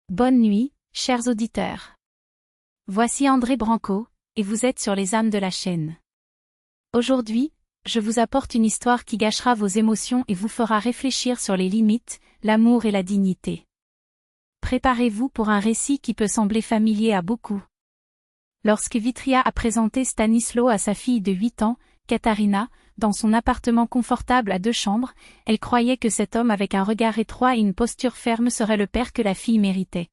Bonne nuit, chers auditeurs. Voici André Branco, et vous êtes sur les âmes de la chaîne. Aujourd'hui, je vous apporte une histoire qui gâchera vos émotions et vous fera réfléchir sur les limites, l'amour et la dignité. Préparez-vous pour un récit qui peut sembler familier à beaucoup. Lorsque Vitria a présenté Stanisław à sa fille de 8 ans, Katarina, dans son appartement confortable à 2 chambres, elle croyait que cet homme avec un regard étroit et une posture ferme serait le père que la fille méritait.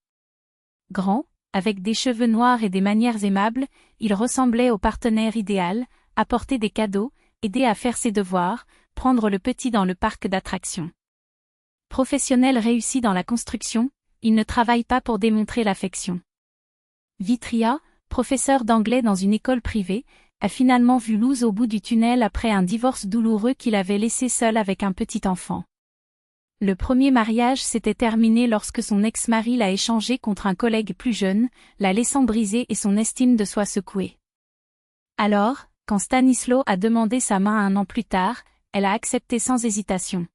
Grand, avec des cheveux noirs et des manières aimables, il ressemblait au partenaire idéal, apporter des cadeaux, aider à faire ses devoirs, prendre le petit dans le parc d'attractions. Professionnel réussi dans la construction, il ne travaille pas pour démontrer l'affection. Vitria, professeur d'anglais dans une école privée, a finalement vu Luz au bout du tunnel après un divorce douloureux qui l'avait laissé seul avec un petit enfant. Le premier mariage s'était terminé lorsque son ex-mari l'a échangé contre un collègue plus jeune, la laissant brisée et son estime de soi secouée. Alors, quand Stanisław a demandé sa main 1 an plus tard, elle a accepté sans hésitation.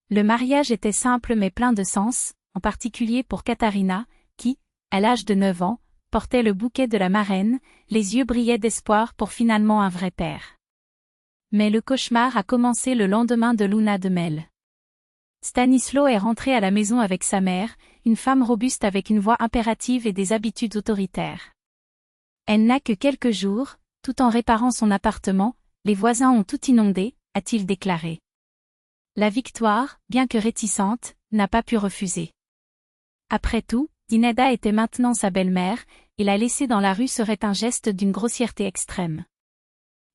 Le mariage était simple mais plein de sens, en particulier pour Katarina, qui, à l'âge de 9 ans, portait le bouquet de la marraine, les yeux brillaient d'espoir pour finalement un vrai père. Mais le cauchemar a commencé le lendemain de Luna de Mel. Stanisław est rentré à la maison avec sa mère, une femme robuste avec une voix impérative et des habitudes autoritaires. Elle n'a que quelques jours, tout en réparant son appartement, les voisins ont tout inondé, a-t-il déclaré. La Victoire, bien que réticente, n'a pas pu refuser. Après tout, Zineda était maintenant sa belle-mère, et la laisser dans la rue serait un geste d'une grossièreté extrême.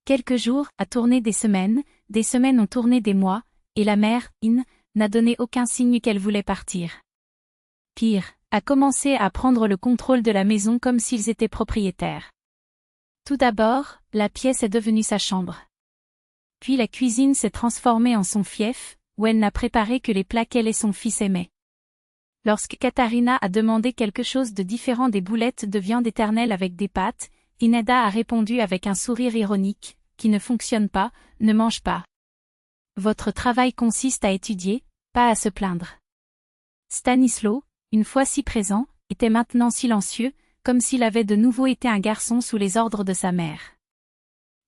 Quelques jours a tourné des semaines ont tourné des mois, et la mère, n'a donné aucun signe qu'elle voulait partir. Pire, a commencé à prendre le contrôle de la maison comme s'ils étaient propriétaires. Tout d'abord, la pièce est devenue sa chambre. Puis la cuisine s'est transformée en son fief, où elle n'a préparé que les plats qu'elle et son fils aimaient. Lorsque Katarina a demandé quelque chose de différent des boulettes de viande éternelle avec des pâtes, Zineda a répondu avec un sourire ironique, qui ne fonctionne pas, ne mange pas. Votre travail consiste à étudier, pas à se plaindre. Stanisław, une fois si présent, était maintenant silencieux, comme s'il avait de nouveau été un garçon sous les ordres de sa mère.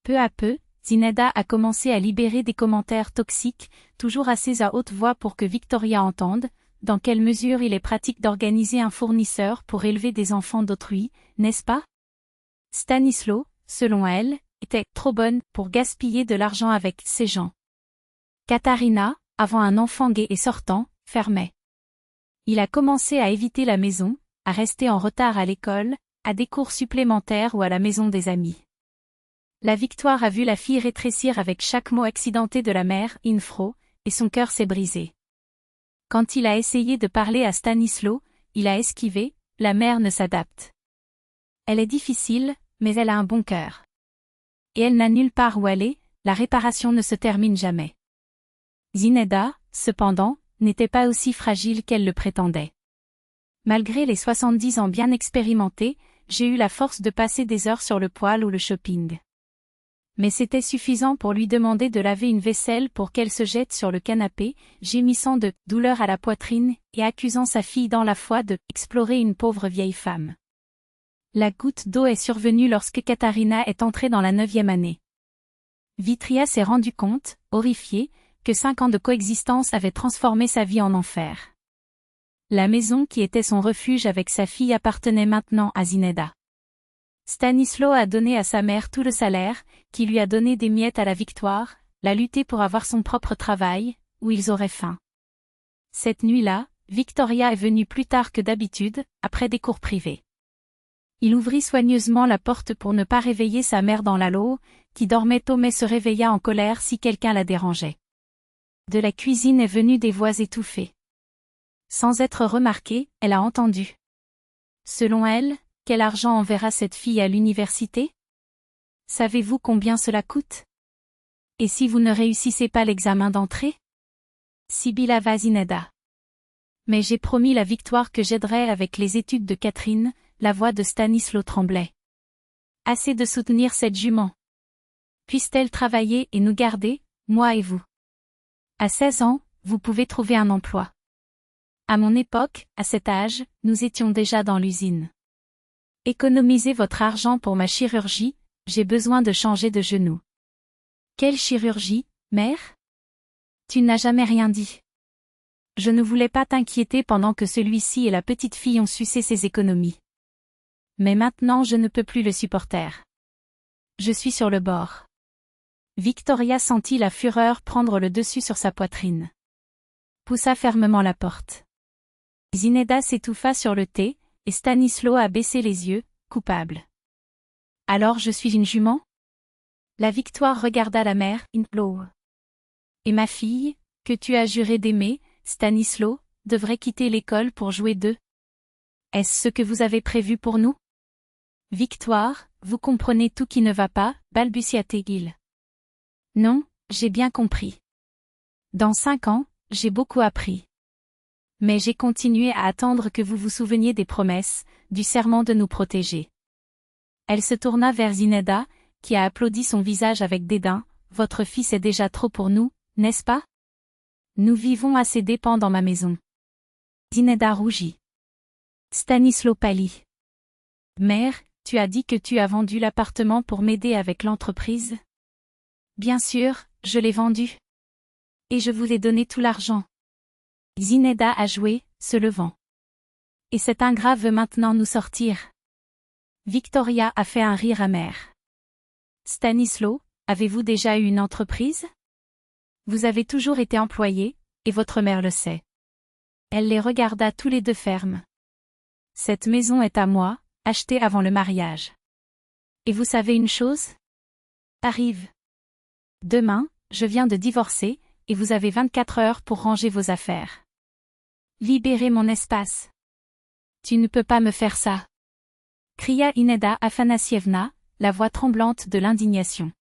Peu à peu, Zineda a commencé à libérer des commentaires toxiques, toujours assez à haute voix pour que Victoria entende. Dans quelle mesure il est pratique d'organiser un fournisseur pour élever des enfants d'autrui, n'est-ce pas? Stanisław, selon elle, était trop bonne pour gaspiller de l'argent avec ces gens. Katarina, avant un enfant gai et sortant, fermait. Il a commencé à éviter la maison, à rester en retard à l'école, à des cours supplémentaires ou à la maison des amis. La Victoire a vu la fille rétrécir avec chaque mot accidenté de la mère, Infro, et son cœur s'est brisé. Quand il a essayé de parler à Stanisław, il a esquivé, la mère ne s'adapte. Elle est difficile, mais elle a un bon cœur. Et elle n'a nulle part où aller, la réparation ne se termine jamais. Zineda, cependant, n'était pas aussi fragile qu'elle le prétendait. Malgré les 70 ans bien expérimentés, j'ai eu la force de passer des heures sur le poêle ou le shopping. Mais c'était suffisant pour lui demander de laver une vaisselle pour qu'elle se jette sur le canapé, gémissant de douleur à la poitrine et accusant sa fille dans la foi de explorer une pauvre vieille femme. La goutte d'eau est survenue lorsque Katarina est entrée dans la 9e année. Vitria s'est rendu compte, horrifié, que 5 ans de coexistence avaient transformé sa vie en enfer. La maison qui était son refuge avec sa fille appartenait maintenant à Zineda. Stanisław a donné à sa mère tout le salaire, qui lui a donné des miettes à la Victoire, l'a lutté pour avoir son propre travail, où ils auraient faim. Cette nuit-là, Victoria est venue plus tard que d'habitude, après des cours privés. Il ouvrit soigneusement la porte pour ne pas réveiller sa mère dans l'halo, qui dormait tôt mais se réveilla en colère si quelqu'un la dérangeait. De la cuisine est venue des voix étouffées. Sans être remarquée, elle a entendu. Selon elle, quel argent enverra cette fille à l'université? Savez-vous combien cela coûte? Et si vous ne réussissez pas l'examen d'entrée? Sibylava Zineda. Mais j'ai promis la Victoire que j'aiderais avec les études de Catherine, la voix de Stanisław tremblait. Assez de soutenir cette jument. Puisse-t-elle travailler et nous garder, moi et vous? À 16 ans, vous pouvez trouver un emploi. À mon époque, à cet âge, nous étions déjà dans l'usine. Économisez votre argent pour ma chirurgie, j'ai besoin de changer de genou. Quelle chirurgie, mère? Tu n'as jamais rien dit. Je ne voulais pas t'inquiéter pendant que celui-ci et la petite fille ont sucé ses économies. Mais maintenant je ne peux plus le supporter. Je suis sur le bord. Victoria sentit la fureur prendre le dessus sur sa poitrine. Poussa fermement la porte. Zineda s'étouffa sur le thé, et Stanisław a baissé les yeux, coupable. Alors je suis une jument? La Victoire regarda la mère, Inlo. Et ma fille, que tu as juré d'aimer, Stanisław, devrait quitter l'école pour jouer d'eux. Est-ce ce que vous avez prévu pour nous? Victoire, vous comprenez tout qui ne va pas, balbutia-t-il. Non, j'ai bien compris. Dans 5 ans, j'ai beaucoup appris. Mais j'ai continué à attendre que vous vous souveniez des promesses, du serment de nous protéger. Elle se tourna vers Zineda, qui a applaudi son visage avec dédain. Votre fils est déjà trop pour nous, n'est-ce pas? Nous vivons à ses dépens dans ma maison. Zineda rougit. Stanisław pâlit. Mère, tu as dit que tu as vendu l'appartement pour m'aider avec l'entreprise? Bien sûr, je l'ai vendu. Et je vous ai donné tout l'argent. Zineda a joué, se levant. Et cet ingrat veut maintenant nous sortir. Victoria a fait un rire amer. Stanisław, avez-vous déjà eu une entreprise? Vous avez toujours été employé, et votre mère le sait. Elle les regarda tous les deux fermes. Cette maison est à moi, achetée avant le mariage. Et vous savez une chose? Arrive. Demain, je viens de divorcer, et vous avez 24 heures pour ranger vos affaires. Libérez mon espace. Tu ne peux pas me faire ça. Cria Ineda Afanassievna, la voix tremblante de l'indignation.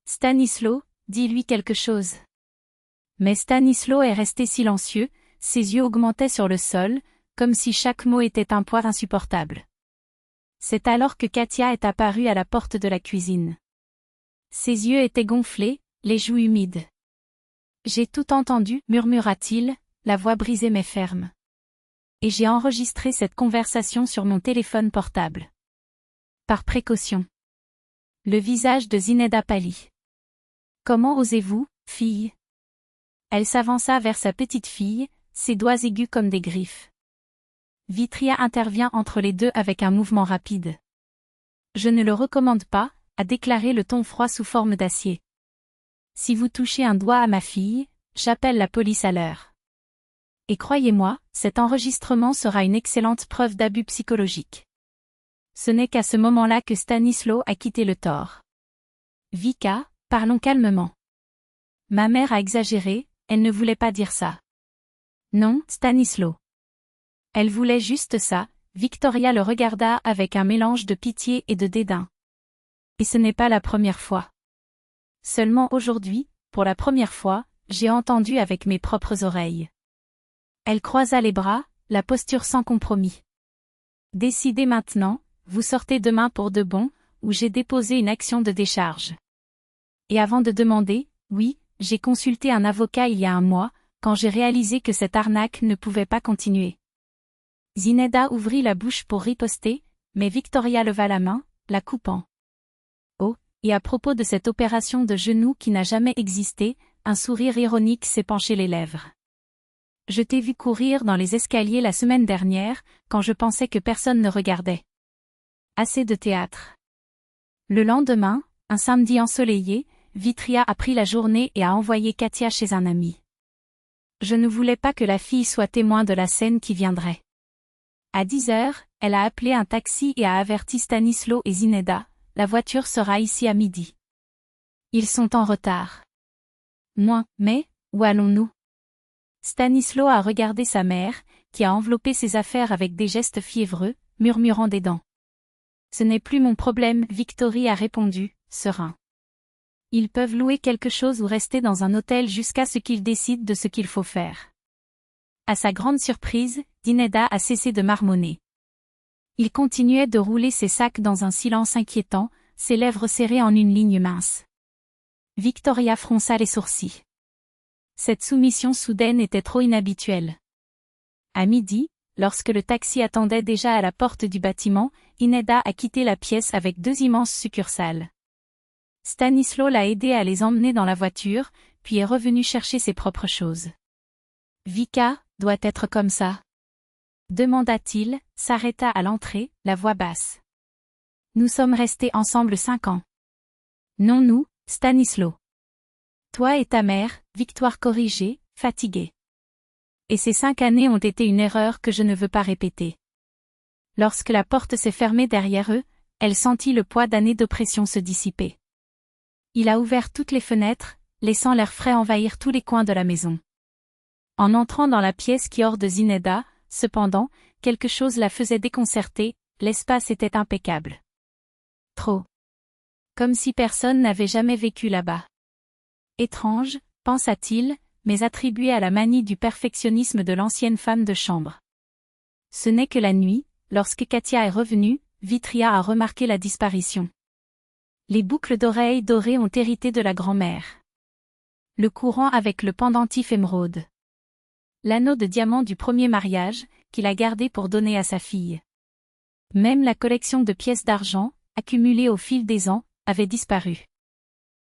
Stanisław, dis-lui quelque chose. Mais Stanisław est resté silencieux, ses yeux augmentaient sur le sol, comme si chaque mot était un poids insupportable. C'est alors que Katia est apparue à la porte de la cuisine. Ses yeux étaient gonflés, les joues humides. J'ai tout entendu, murmura-t-il, la voix brisée mais ferme. Et j'ai enregistré cette conversation sur mon téléphone portable. Par précaution. Le visage de Zineda pâlit. Comment osez-vous, fille? Elle s'avança vers sa petite fille, ses doigts aigus comme des griffes. Vitria intervient entre les deux avec un mouvement rapide. Je ne le recommande pas, a déclaré le ton froid sous forme d'acier. Si vous touchez un doigt à ma fille, j'appelle la police à l'heure. Et croyez-moi, cet enregistrement sera une excellente preuve d'abus psychologique. Ce n'est qu'à ce moment-là que Stanisław a quitté le tort. Vika, parlons calmement. Ma mère a exagéré, elle ne voulait pas dire ça. Non, Stanisław. Elle voulait juste ça, Victoria le regarda avec un mélange de pitié et de dédain. Et ce n'est pas la première fois. Seulement aujourd'hui, pour la première fois, j'ai entendu avec mes propres oreilles. Elle croisa les bras, la posture sans compromis. Décidez maintenant, vous sortez demain pour de bon, ou j'ai déposé une action de décharge. Et avant de demander, oui, j'ai consulté un avocat il y a un mois, quand j'ai réalisé que cette arnaque ne pouvait pas continuer. Zineda ouvrit la bouche pour riposter, mais Victoria leva la main, la coupant. Oh, et à propos de cette opération de genou qui n'a jamais existé, un sourire ironique s'épanchait les lèvres. Je t'ai vu courir dans les escaliers la semaine dernière, quand je pensais que personne ne regardait. Assez de théâtre. Le lendemain, un samedi ensoleillé, Vitria a pris la journée et a envoyé Katia chez un ami. Je ne voulais pas que la fille soit témoin de la scène qui viendrait. À 10 heures, elle a appelé un taxi et a averti Stanisław et Zineda, la voiture sera ici à midi. Ils sont en retard. Mais, où allons-nous? Stanisław a regardé sa mère, qui a enveloppé ses affaires avec des gestes fiévreux, murmurant des dents. Ce n'est plus mon problème, Victory a répondu, serein. Ils peuvent louer quelque chose ou rester dans un hôtel jusqu'à ce qu'ils décident de ce qu'il faut faire. À sa grande surprise, Zineda a cessé de marmonner. Il continuait de rouler ses sacs dans un silence inquiétant, ses lèvres serrées en une ligne mince. Victoria fronça les sourcils. Cette soumission soudaine était trop inhabituelle. À midi, lorsque le taxi attendait déjà à la porte du bâtiment, Ineda a quitté la pièce avec 2 immenses succursales. Stanisław l'a aidé à les emmener dans la voiture, puis est revenu chercher ses propres choses. Vika, doit être comme ça? Demanda-t-il, s'arrêta à l'entrée, la voix basse. Nous sommes restés ensemble 5 ans. Non nous, Stanisław. Toi et ta mère, Victoire corrigée, fatiguée. Et ces 5 années ont été une erreur que je ne veux pas répéter. Lorsque la porte s'est fermée derrière eux, elle sentit le poids d'années d'oppression se dissiper. Il a ouvert toutes les fenêtres, laissant l'air frais envahir tous les coins de la maison. En entrant dans la pièce qui hors de Zineda, cependant, quelque chose la faisait déconcerter, l'espace était impeccable. Trop. Comme si personne n'avait jamais vécu là-bas. Étrange, pensa-t-il, mais attribué à la manie du perfectionnisme de l'ancienne femme de chambre. Ce n'est que la nuit, lorsque Katia est revenue, Vitria a remarqué la disparition. Les boucles d'oreilles dorées ont hérité de la grand-mère. Le courant avec le pendentif émeraude. L'anneau de diamant du premier mariage, qu'il a gardé pour donner à sa fille. Même la collection de pièces d'argent, accumulée au fil des ans, avait disparu.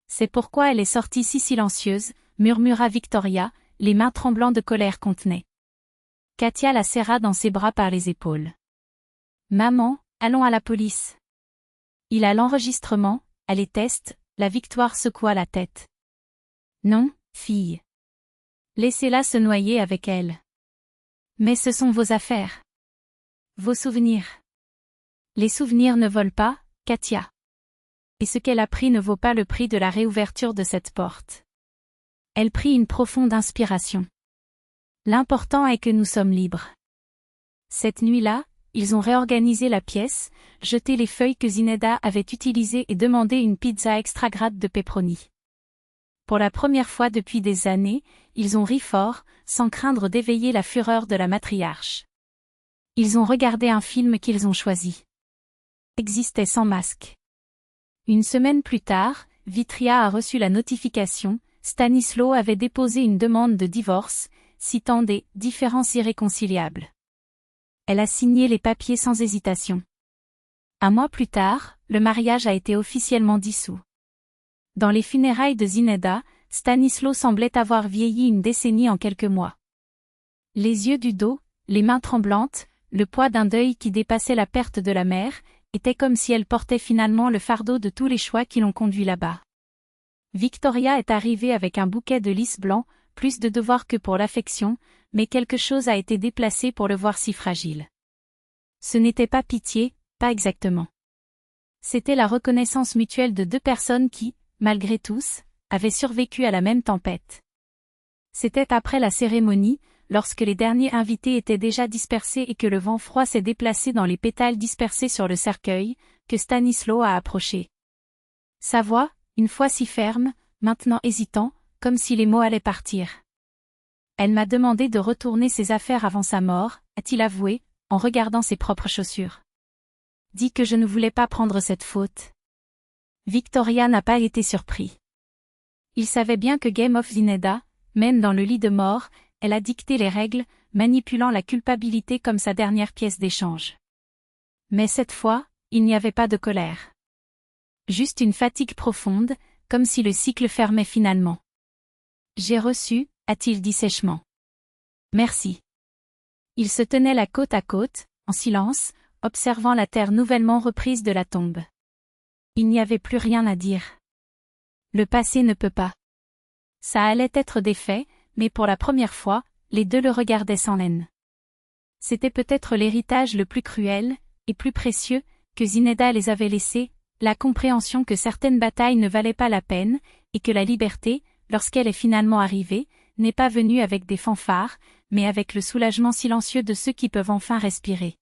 C'est pourquoi elle est sortie si silencieuse, murmura Victoria, les mains tremblantes de colère contenaient. Katia la serra dans ses bras par les épaules. Maman, allons à la police. Il a l'enregistrement, a les tests, la Victoire secoua la tête. Non, fille. Laissez-la se noyer avec elle. Mais ce sont vos affaires. Vos souvenirs. Les souvenirs ne volent pas, Katia. Et ce qu'elle a pris ne vaut pas le prix de la réouverture de cette porte. Elle prit une profonde inspiration. L'important est que nous sommes libres. Cette nuit-là, ils ont réorganisé la pièce, jeté les feuilles que Zineda avait utilisées et demandé une pizza extra gratte de pepperoni. Pour la première fois depuis des années, ils ont ri fort, sans craindre d'éveiller la fureur de la matriarche. Ils ont regardé un film qu'ils ont choisi. Existait sans masque. Une semaine plus tard, Vitria a reçu la notification, Stanisław avait déposé une demande de divorce, citant des « différences irréconciliables ». Elle a signé les papiers sans hésitation. Un mois plus tard, le mariage a été officiellement dissous. Dans les funérailles de Zineda, Stanisław semblait avoir vieilli une décennie en quelques mois. Les yeux du dos, les mains tremblantes, le poids d'un deuil qui dépassait la perte de la mère, étaient comme si elle portait finalement le fardeau de tous les choix qui l'ont conduit là-bas. Victoria est arrivée avec un bouquet de lys blanc, plus de devoir que pour l'affection, mais quelque chose a été déplacé pour le voir si fragile. Ce n'était pas pitié, pas exactement. C'était la reconnaissance mutuelle de 2 personnes qui, malgré tous, avaient survécu à la même tempête. C'était après la cérémonie, lorsque les derniers invités étaient déjà dispersés et que le vent froid s'est déplacé dans les pétales dispersés sur le cercueil, que Stanisław a approché. Sa voix, une fois si ferme, maintenant hésitant, comme si les mots allaient partir. Elle m'a demandé de retourner ses affaires avant sa mort, a-t-il avoué, en regardant ses propres chaussures. Dis que je ne voulais pas prendre cette faute. Victoria n'a pas été surpris. Il savait bien que Game of Zineda, même dans le lit de mort, elle a dicté les règles, manipulant la culpabilité comme sa dernière pièce d'échange. Mais cette fois, il n'y avait pas de colère. Juste une fatigue profonde, comme si le cycle fermait finalement. J'ai reçu, a-t-il dit sèchement. Merci. Ils se tenaient la côte à côte, en silence, observant la terre nouvellement reprise de la tombe. Il n'y avait plus rien à dire. Le passé ne peut pas. Ça allait être défait, mais pour la première fois, les 2 le regardaient sans haine. C'était peut-être l'héritage le plus cruel, et plus précieux, que Zineda les avait laissés, la compréhension que certaines batailles ne valaient pas la peine, et que la liberté, lorsqu'elle est finalement arrivée, n'est pas venue avec des fanfares, mais avec le soulagement silencieux de ceux qui peuvent enfin respirer.